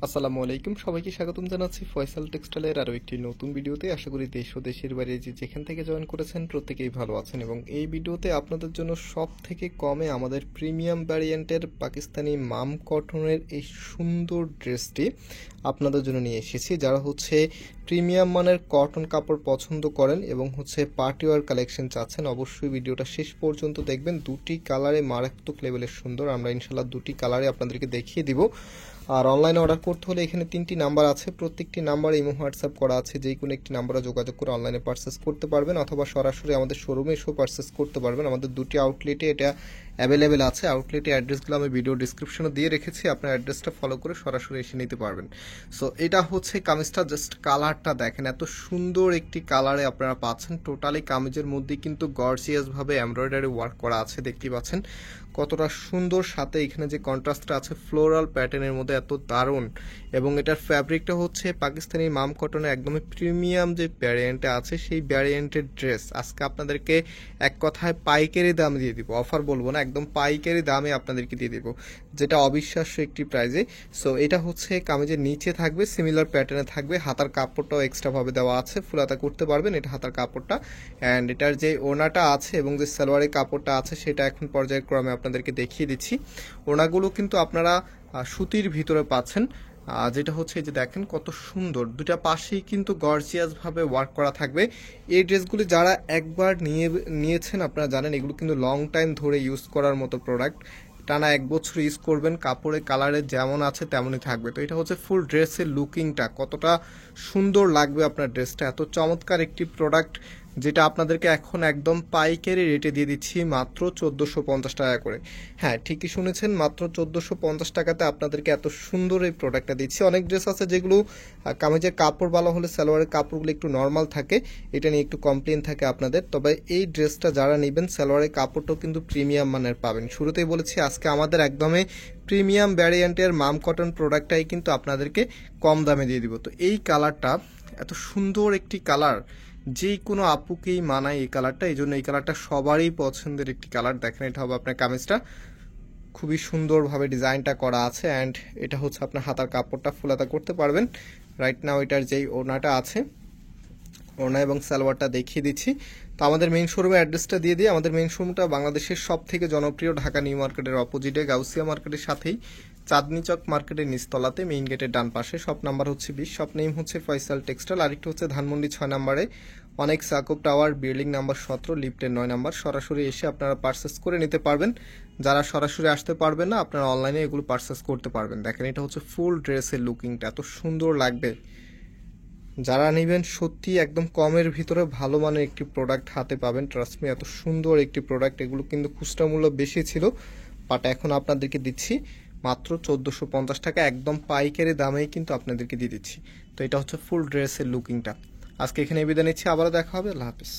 আসসালামু আলাইকুম, সবাইকে স্বাগতম জানাচ্ছি ফয়সাল টেক্সটাইলের আরও একটি নতুন ভিডিওতে। আশা করি দেশ ও দেশের বাইরে যেখান থেকে জয়েন করেছেন প্রত্যেকেই ভালো আছেন, এবং এই ভিডিওতে আপনাদের জন্য সব থেকে কমে আমাদের প্রিমিয়াম ভ্যারিয়েন্টের পাকিস্তানি মাম কটনের এই সুন্দর ড্রেসটি আপনাদের জন্য নিয়ে এসেছি। যারা প্রিমিয়াম মানের কটন কাপড় পছন্দ করেন এবং পার্টিওয়ার কালেকশন চাচ্ছেন, অবশ্যই ভিডিওটা শেষ পর্যন্ত দেখবেন। দুটি কালারে মারাত্মক লেভেলের সুন্দর, আমরা ইনশাল্লাহ দুটি কালারে আপনাদেরকে দেখিয়ে দিব। আর অনলাইনে অর্ডার করতে হলে এখানে 3টি নাম্বার আছে, প্রত্যেকটি নাম্বারে ইমো হোয়াটসঅ্যাপ করা আছে, যে কোনো একটি নাম্বারে যোগাযোগ করে অনলাইনে পারচেস করতে পারবেন, অথবা সরাসরি আমাদের শোরুমে এসেও পারচেস করতে পারবেন। আমাদের দুটি আউটলেটে এটা অ্যাভেলেবেল আছে। আউটলেটের অ্যাড্রেসগুলো আমি ভিডিও ডিসক্রিপশনে দিয়ে রেখেছি, আপনার অ্যাড্রেসটা ফলো করে সরাসরি এসে নিতে পারবেন। সো এটা কামিজটা, জাস্ট কালারটা দেখেন, এত সুন্দর একটি কালারে আপনারা পাচ্ছেন। টোটালি কামিজের মধ্যে কিন্তু গর্জিয়াসভাবে এমব্রয়ডারি ওয়ার্ক করা আছে, দেখতে পাচ্ছেন কতটা সুন্দর। সাথে এখানে যে কন্ট্রাস্টটা আছে ফ্লোরাল প্যাটার্নের মধ্যে, এত দারুণ। এবং এটার ফ্যাব্রিকটা পাকিস্তানি মাম কটনের একদমই প্রিমিয়াম যে ভ্যারিয়েন্টে আছে, সেই ভ্যারিয়েন্টের ড্রেস আজকে আপনাদেরকে এক কথায় পাইকারি দাম দিয়ে দিব, অফার বলবো না, একদম পাইকারি দামে আপনাদেরকে দিয়ে দিব, যেটা অবিশ্বাস্য একটি প্রাইজে। সো এটা কামিজের নিচে থাকবে, সিমিলার প্যাটার্নে থাকবে, হাতার কাপড়টাও এক্সট্রাভাবে দেওয়া আছে, ফুলাতা করতে পারবেন, এটা হাতার কাপড়টা। অ্যান্ড এটার যে ওড়নাটা আছে এবং যে সালোয়ারের কাপড়টা আছে, সেটা এখন পর্যায়ক্রমে আপনাদেরকে দেখিয়ে দিচ্ছি। ওড়নাগুলো কিন্তু আপনারা সুতির ভিতরে পাচ্ছেন, যেটা যে দেখেন কত সুন্দর, দুটা পাশেই কিন্তু গর্জিয়াসভাবে ওয়ার্ক করা থাকবে। এই ড্রেসগুলি যারা একবার নিয়েছেন আপনারা জানেন, এগুলো কিন্তু লং টাইম ধরে ইউজ করার মতো প্রোডাক্ট। টানা 1 বছর ইউজ করবেন, কাপড়ের কালারে যেমন আছে তেমনই থাকবে। তো এটা ফুল ড্রেসের লুকিংটা কতটা সুন্দর লাগবে, আপনার ড্রেসটা এত চমৎকার একটি প্রোডাক্ট, যেটা আপনাদেরকে এখন একদম পাইকারি রেটে দিয়ে দিচ্ছি মাত্র 1450 টাকা করে। হ্যাঁ, ঠিকই শুনেছেন, মাত্র 1450 টাকাতে আপনাদেরকে এত সুন্দর এই প্রোডাক্টটা দিচ্ছি। অনেক ড্রেস আছে যেগুলো কামিজের কাপড় ভালো হলে সালোয়ারের কাপড়গুলো একটু নর্মাল থাকে, এটা নিয়ে একটু কমপ্লেন থাকে আপনাদের। তবে এই ড্রেসটা যারা নেবেন, সালোয়ারের কাপড়টাও কিন্তু প্রিমিয়াম মানের পাবেন। শুরুতেই বলেছি আজকে আমাদের একদমই প্রিমিয়াম ভ্যারিয়েন্টের মাম কটন প্রোডাক্টটাই কিন্তু আপনাদেরকে কম দামে দিয়ে দিব। তো এই কালারটা এত সুন্দর একটি কালার, যে কোনো আপুকেই মানায় এই কালারটা, এই জন্য এই কালারটা সবারই পছন্দের একটি কালার। দেখেন, এটা হবে আপনার কামিজটা, খুবই সুন্দরভাবে ডিজাইনটা করা আছে। অ্যান্ড এটা আপনার হাতার কাপড়টা ফুলাতা করতে পারবেন। রাইট নাও এটার যেই ওড়নাটা আছে, ওড়না এবং সালোয়ারটা দেখিয়ে দিচ্ছি। তো আমাদের মেইন শোরুমের অ্যাড্রেসটা দিয়ে দিই। আমাদের মেইন শোরুমটা বাংলাদেশের সব থেকে জনপ্রিয় ঢাকা নিউ মার্কেটের অপোজিটে, গাউসিয়া মার্কেটের সাথেই চাঁদনি চক মার্কেটের নিচতলাতে, মেইন গেটের ডান পাশে। Shop number 20, shop name Faisal textile. আরেকটু ধানমন্ডি 6 নম্বরে অনেক সাকুব টাওয়ার, বিল্ডিং নাম্বার 17, লিফটের 9 নম্বর। সরাসরি এসে আপনারা পারচেস করে নিতে পারবেন। যারা সরাসরি আসতে পারবেন না, আপনারা অনলাইনে এগুলো পারচেস করতে পারবেন। দেখেন, এটা ফুল ড্রেসের লুকিংটা এত সুন্দর লাগবে। যারা নেবেন সত্যি একদম কমের ভিতরে ভালো মানের একটি প্রোডাক্ট হাতে পাবেন। ট্রাস্ট মি, এত সুন্দর একটি প্রোডাক্ট। এগুলো কিন্তু খুচরা মূল্য বেশি ছিল, বাট এখন আপনাদেরকে দিচ্ছি মাত্র 1450 টাকা, একদম পাইকারি দামেই কিন্তু আপনাদেরকে দিয়ে দিচ্ছি। তো এটা ফুল ড্রেসের লুকিংটা। আজকে এখানে বিদায় নিচ্ছি, আবারও দেখা হবে। আল্লাহ হাফিজ।